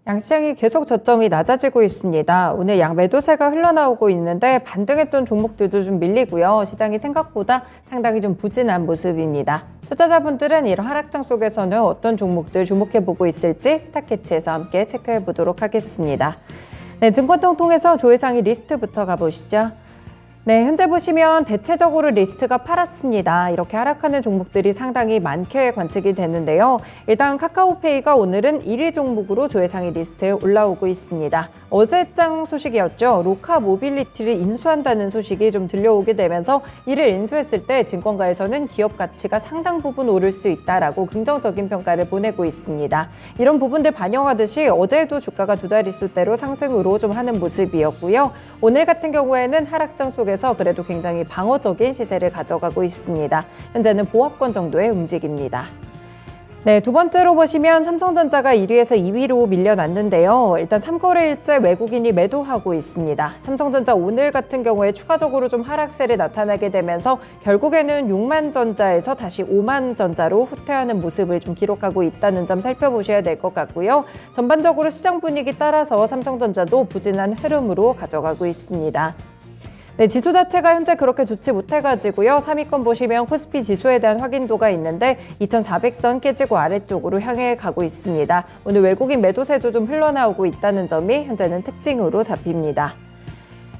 양시장이 계속 저점이 낮아지고 있습니다. 오늘 양 매도세가 흘러나오고 있는데 반등했던 종목들도 좀 밀리고요. 시장이 생각보다 상당히 좀 부진한 모습입니다. 투자자분들은 이런 하락장 속에서는 어떤 종목들 주목해보고 있을지 스타캐치에서 함께 체크해보도록 하겠습니다. 네, 증권통통에서 조회상위 리스트부터 가보시죠. 네, 현재 보시면 대체적으로 리스트가 팔았습니다. 이렇게 하락하는 종목들이 상당히 많게 관측이 되는데요. 일단 카카오페이가 오늘은 1위 종목으로 조회상위 리스트에 올라오고 있습니다. 어제장 소식이었죠. 로카 모빌리티를 인수한다는 소식이 좀 들려오게 되면서 이를 인수했을 때 증권가에서는 기업 가치가 상당 부분 오를 수 있다라고 긍정적인 평가를 보내고 있습니다. 이런 부분들 반영하듯이 어제도 주가가 두 자릿수대로 상승으로 좀 하는 모습이었고요. 오늘 같은 경우에는 하락장 속에서 그래도 굉장히 방어적인 시세를 가져가고 있습니다. 현재는 보합권 정도의 움직임입니다. 네, 두 번째로 보시면 삼성전자가 1위에서 2위로 밀려났는데요. 일단 3거래일째 외국인이 매도하고 있습니다. 삼성전자 오늘 같은 경우에 추가적으로 좀 하락세를 나타나게 되면서 결국에는 6만 전자에서 다시 5만 전자로 후퇴하는 모습을 좀 기록하고 있다는 점 살펴보셔야 될 것 같고요. 전반적으로 시장 분위기 따라서 삼성전자도 부진한 흐름으로 가져가고 있습니다. 네, 지수 자체가 현재 그렇게 좋지 못해가지고요. 3위권 보시면 코스피 지수에 대한 확인도가 있는데 2400선 깨지고 아래쪽으로 향해 가고 있습니다. 오늘 외국인 매도세도 좀 흘러나오고 있다는 점이 현재는 특징으로 잡힙니다.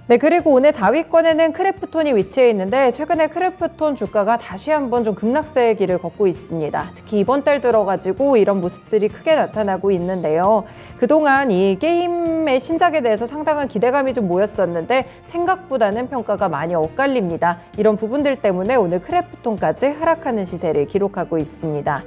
네, 그리고 오늘 4위권에는 크래프톤이 위치해 있는데 최근에 크래프톤 주가가 다시 한번 좀 급락세의 길을 걷고 있습니다. 특히 이번 달 들어가지고 이런 모습들이 크게 나타나고 있는데요. 그동안 이 게임의 신작에 대해서 상당한 기대감이 좀 모였었는데 생각보다는 평가가 많이 엇갈립니다. 이런 부분들 때문에 오늘 크래프톤까지 하락하는 시세를 기록하고 있습니다.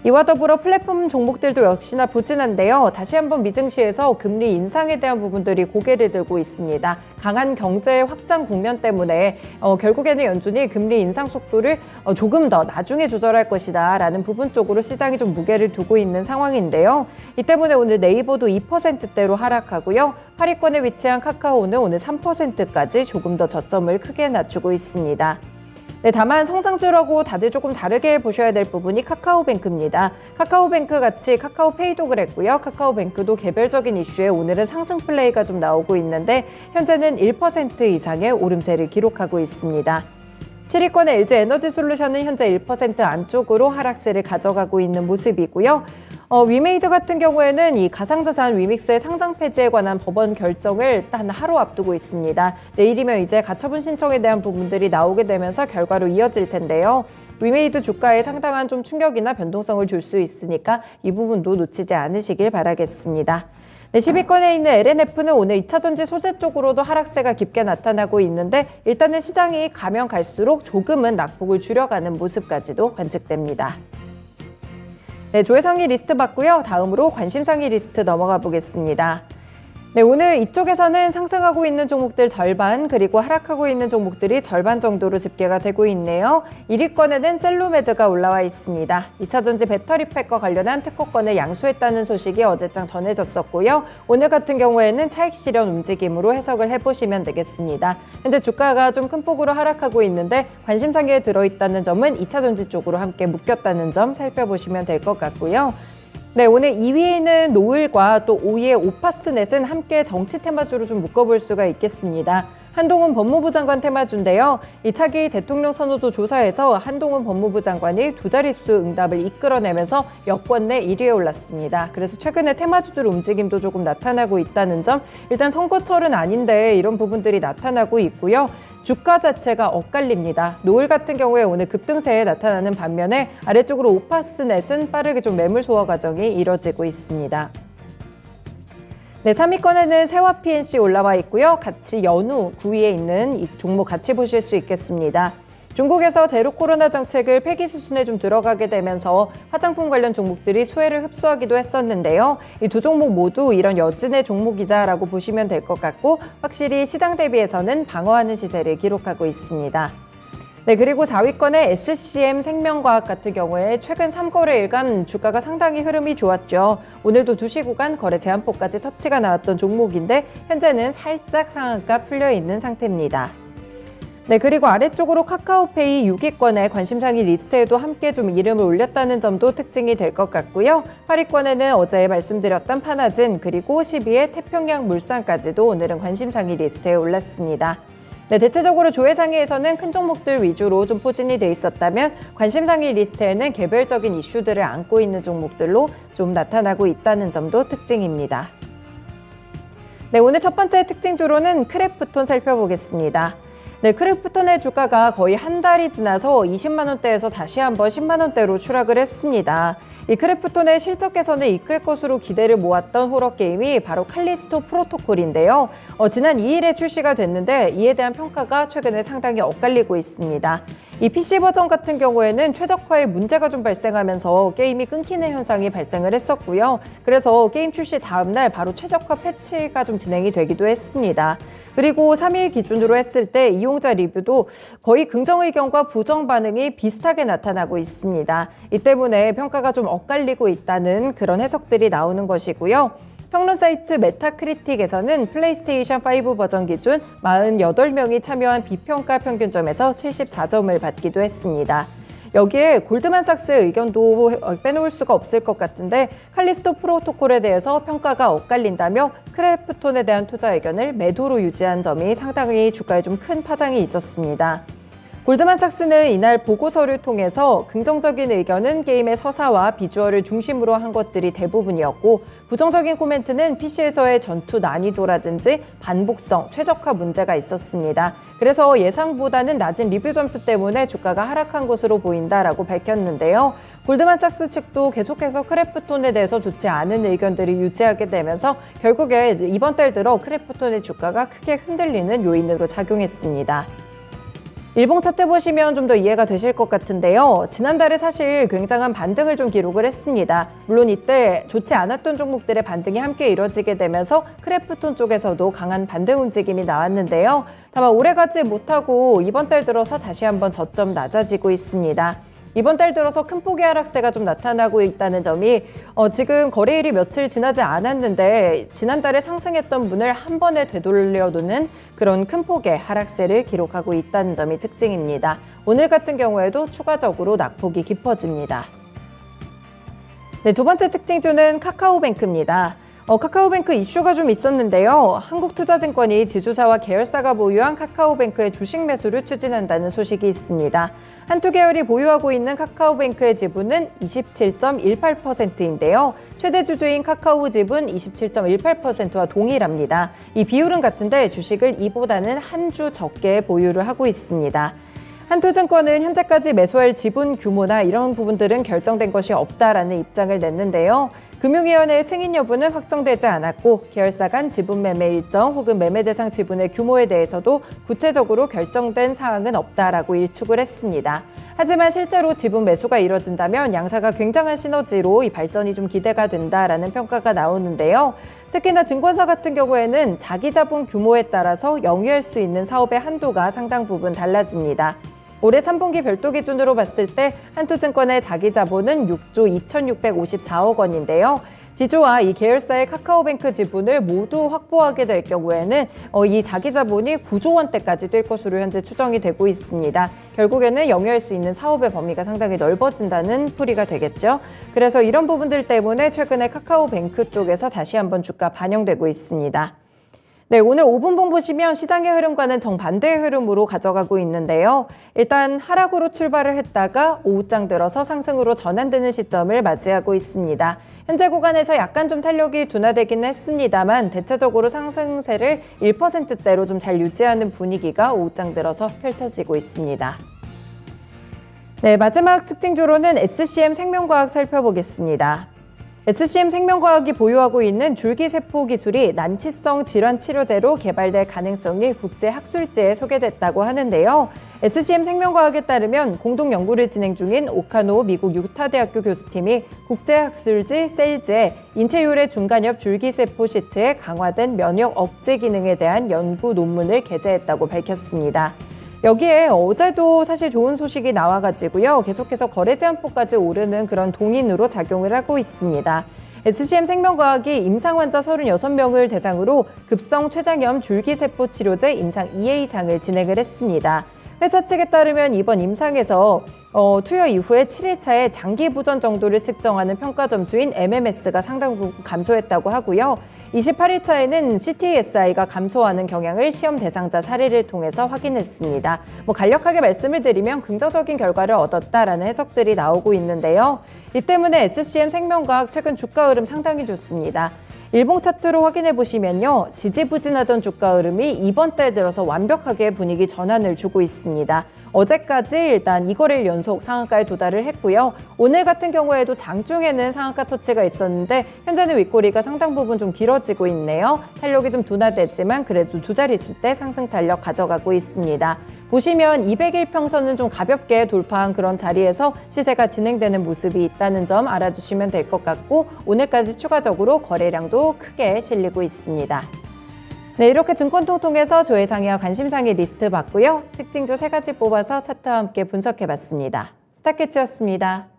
이와 더불어 플랫폼 종목들도 역시나 부진한데요. 다시 한번 미증시에서 금리 인상에 대한 부분들이 고개를 들고 있습니다. 강한 경제 확장 국면 때문에 결국에는 연준이 금리 인상 속도를 조금 더 나중에 조절할 것이다 라는 부분 쪽으로 시장이 좀 무게를 두고 있는 상황인데요. 이 때문에 오늘 네이버도 2%대로 하락하고요. 8위권에 위치한 카카오는 오늘 3%까지 조금 더 저점을 크게 낮추고 있습니다. 네, 다만 성장주라고 다들 조금 다르게 보셔야 될 부분이 카카오뱅크입니다. 카카오뱅크 같이 카카오페이도 그랬고요. 카카오뱅크도 개별적인 이슈에 오늘은 상승 플레이가 좀 나오고 있는데 현재는 1% 이상의 오름세를 기록하고 있습니다. 7위권의 LG에너지솔루션은 현재 1% 안쪽으로 하락세를 가져가고 있는 모습이고요. 위메이드 같은 경우에는 이 가상자산 위믹스의 상장 폐지에 관한 법원 결정을 단 하루 앞두고 있습니다. 내일이면 이제 가처분 신청에 대한 부분들이 나오게 되면서 결과로 이어질 텐데요. 위메이드 주가에 상당한 좀 충격이나 변동성을 줄 수 있으니까 이 부분도 놓치지 않으시길 바라겠습니다. 네, 10위권에 있는 LNF는 오늘 2차전지 소재 쪽으로도 하락세가 깊게 나타나고 있는데 일단은 시장이 가면 갈수록 조금은 낙폭을 줄여가는 모습까지도 관측됩니다. 네, 조회상위 리스트 봤고요. 다음으로 관심상위 리스트 넘어가 보겠습니다. 네, 오늘 이쪽에서는 상승하고 있는 종목들 절반, 그리고 하락하고 있는 종목들이 절반 정도로 집계가 되고 있네요. 1위권에는 셀로메드가 올라와 있습니다. 2차전지 배터리팩과 관련한 특허권을 양수했다는 소식이 어제장 전해졌었고요. 오늘 같은 경우에는 차익 실현 움직임으로 해석을 해보시면 되겠습니다. 현재 주가가 좀 큰 폭으로 하락하고 있는데 관심사기에 들어있다는 점은 2차전지 쪽으로 함께 묶였다는 점 살펴보시면 될 것 같고요. 네, 오늘 2위에 있는 노을과 또 5위의 오파스넷은 함께 정치 테마주로 좀 묶어볼 수가 있겠습니다. 한동훈 법무부 장관 테마주인데요. 이 차기 대통령 선호도 조사에서 한동훈 법무부 장관이 두 자릿수 응답을 이끌어내면서 여권 내 1위에 올랐습니다. 그래서 최근에 테마주들 움직임도 조금 나타나고 있다는 점, 일단 선거철은 아닌데 이런 부분들이 나타나고 있고요. 주가 자체가 엇갈립니다. 노을 같은 경우에 오늘 급등세에 나타나는 반면에 아래쪽으로 오파스넷은 빠르게 좀 매물 소화 과정이 이뤄지고 있습니다. 네, 3위권에는 세화 PNC 올라와 있고요. 같이 연우 9위에 있는 이 종목 같이 보실 수 있겠습니다. 중국에서 제로 코로나 정책을 폐기 수순에 좀 들어가게 되면서 화장품 관련 종목들이 수혜를 흡수하기도 했었는데요. 이 두 종목 모두 이런 여진의 종목이다라고 보시면 될 것 같고 확실히 시장 대비해서는 방어하는 시세를 기록하고 있습니다. 네, 그리고 4위권의 SCM 생명과학 같은 경우에 최근 3거래일간 주가가 상당히 흐름이 좋았죠. 오늘도 2시 구간 거래 제한폭까지 터치가 나왔던 종목인데 현재는 살짝 상한가 풀려 있는 상태입니다. 네, 그리고 아래쪽으로 카카오페이 6위권의 관심사항 리스트에도 함께 좀 이름을 올렸다는 점도 특징이 될 것 같고요. 8위권에는 어제 말씀드렸던 파나진, 그리고 10위에 태평양 물산까지도 오늘은 관심사항 리스트에 올랐습니다. 네, 대체적으로 조회 상위에서는 큰 종목들 위주로 좀 포진이 돼 있었다면 관심사항 리스트에는 개별적인 이슈들을 안고 있는 종목들로 좀 나타나고 있다는 점도 특징입니다. 네, 오늘 첫 번째 특징주로는 크래프톤 살펴보겠습니다. 네, 크래프톤의 주가가 거의 한 달이 지나서 20만 원대에서 다시 한번 10만 원대로 추락을 했습니다. 이 크래프톤의 실적 개선을 이끌 것으로 기대를 모았던 호러 게임이 바로 칼리스토 프로토콜인데요. 지난 2일에 출시가 됐는데 이에 대한 평가가 최근에 상당히 엇갈리고 있습니다. 이 PC 버전 같은 경우에는 최적화에 문제가 좀 발생하면서 게임이 끊기는 현상이 발생을 했었고요. 그래서 게임 출시 다음 날 바로 최적화 패치가 좀 진행이 되기도 했습니다. 그리고 3일 기준으로 했을 때 이용자 리뷰도 거의 긍정 의견과 부정 반응이 비슷하게 나타나고 있습니다. 이 때문에 평가가 좀 엇갈리고 있다는 그런 해석들이 나오는 것이고요. 평론 사이트 메타크리틱에서는 플레이스테이션 5 버전 기준 48명이 참여한 비평가 평균점에서 74점을 받기도 했습니다. 여기에 골드만삭스의 의견도 빼놓을 수가 없을 것 같은데 칼리스토 프로토콜에 대해서 평가가 엇갈린다며 크래프톤에 대한 투자 의견을 매도로 유지한 점이 상당히 주가에 좀 큰 파장이 있었습니다. 골드만삭스는 이날 보고서를 통해서 긍정적인 의견은 게임의 서사와 비주얼을 중심으로 한 것들이 대부분이었고 부정적인 코멘트는 PC에서의 전투 난이도라든지 반복성, 최적화 문제가 있었습니다. 그래서 예상보다는 낮은 리뷰 점수 때문에 주가가 하락한 것으로 보인다라고 밝혔는데요. 골드만삭스 측도 계속해서 크래프톤에 대해서 좋지 않은 의견들을 유지하게 되면서 결국에 이번 달 들어 크래프톤의 주가가 크게 흔들리는 요인으로 작용했습니다. 일봉 차트 보시면 좀 더 이해가 되실 것 같은데요. 지난달에 사실 굉장한 반등을 좀 기록을 했습니다. 물론 이때 좋지 않았던 종목들의 반등이 함께 이뤄지게 되면서 크래프톤 쪽에서도 강한 반등 움직임이 나왔는데요. 다만 오래가지 못하고 이번 달 들어서 다시 한번 저점 낮아지고 있습니다. 이번 달 들어서 큰 폭의 하락세가 좀 나타나고 있다는 점이 지금 거래일이 며칠 지나지 않았는데 지난달에 상승했던 분을 한 번에 되돌려두는 그런 큰 폭의 하락세를 기록하고 있다는 점이 특징입니다. 오늘 같은 경우에도 추가적으로 낙폭이 깊어집니다. 네, 두 번째 특징주는 카카오뱅크입니다. 카카오뱅크 이슈가 좀 있었는데요. 한국투자증권이 지주사와 계열사가 보유한 카카오뱅크의 주식 매수를 추진한다는 소식이 있습니다. 한두 계열이 보유하고 있는 카카오뱅크의 지분은 27.18%인데요. 최대 주주인 카카오 지분 27.18%와 동일합니다. 이 비율은 같은데 주식을 이보다는 한 주 적게 보유를 하고 있습니다. 한투증권은 현재까지 매수할 지분 규모나 이런 부분들은 결정된 것이 없다라는 입장을 냈는데요. 금융위원회의 승인 여부는 확정되지 않았고 계열사 간 지분 매매 일정 혹은 매매 대상 지분의 규모에 대해서도 구체적으로 결정된 사항은 없다라고 일축을 했습니다. 하지만 실제로 지분 매수가 이뤄진다면 양사가 굉장한 시너지로 이 발전이 좀 기대가 된다라는 평가가 나오는데요. 특히나 증권사 같은 경우에는 자기 자본 규모에 따라서 영위할 수 있는 사업의 한도가 상당 부분 달라집니다. 올해 3분기 별도 기준으로 봤을 때 한투증권의 자기 자본은 6조 2,654억 원인데요. 지주와 이 계열사의 카카오뱅크 지분을 모두 확보하게 될 경우에는 이 자기 자본이 9조 원대까지 될 것으로 현재 추정이 되고 있습니다. 결국에는 영위할 수 있는 사업의 범위가 상당히 넓어진다는 풀이가 되겠죠. 그래서 이런 부분들 때문에 최근에 카카오뱅크 쪽에서 다시 한번 주가 반영되고 있습니다. 네, 오늘 5분봉 보시면 시장의 흐름과는 정반대의 흐름으로 가져가고 있는데요. 일단 하락으로 출발을 했다가 오후장 들어서 상승으로 전환되는 시점을 맞이하고 있습니다. 현재 구간에서 약간 좀 탄력이 둔화되기는 했습니다만 대체적으로 상승세를 1%대로 좀 잘 유지하는 분위기가 오후장 들어서 펼쳐지고 있습니다. 네, 마지막 특징주로는 SCM 생명과학 살펴보겠습니다. SCM 생명과학이 보유하고 있는 줄기세포 기술이 난치성 질환 치료제로 개발될 가능성이 국제학술지에 소개됐다고 하는데요. SCM 생명과학에 따르면 공동 연구를 진행 중인 오카노 미국 유타대학교 교수팀이 국제학술지 셀즈에 인체율의 중간엽 줄기세포 시트의 강화된 면역 억제 기능에 대한 연구 논문을 게재했다고 밝혔습니다. 여기에 어제도 사실 좋은 소식이 나와가지고요. 계속해서 거래 제한폭까지 오르는 그런 동인으로 작용을 하고 있습니다. SCM 생명과학이 임상 환자 36명을 대상으로 급성 췌장염 줄기세포 치료제 임상 2회상을 진행을 했습니다. 회사 측에 따르면 이번 임상에서 투여 이후에 7일차에 장기 부전 정도를 측정하는 평가 점수인 MMS가 상당 부분 감소했다고 하고요. 28일차에는 CTSI가 감소하는 경향을 시험 대상자 사례를 통해서 확인했습니다. 간략하게 말씀을 드리면 긍정적인 결과를 얻었다라는 해석들이 나오고 있는데요. 이 때문에 SCM 생명과학 최근 주가 흐름 상당히 좋습니다. 일봉 차트로 확인해 보시면요. 지지부진하던 주가 흐름이 이번 달 들어서 완벽하게 분위기 전환을 주고 있습니다. 어제까지 일단 2거래일 연속 상한가에 도달을 했고요. 오늘 같은 경우에도 장중에는 상한가 터치가 있었는데 현재는 윗꼬리가 상당 부분 좀 길어지고 있네요. 탄력이 좀 둔화되지만 그래도 두 자릿수대 상승 탄력 가져가고 있습니다. 보시면 200일 평선은 좀 가볍게 돌파한 그런 자리에서 시세가 진행되는 모습이 있다는 점 알아두시면 될 것 같고 오늘까지 추가적으로 거래량도 크게 실리고 있습니다. 네, 이렇게 증권통통에서 조회상의와 관심상의 리스트 봤고요. 특징주 3가지 뽑아서 차트와 함께 분석해봤습니다. 스타캐치였습니다.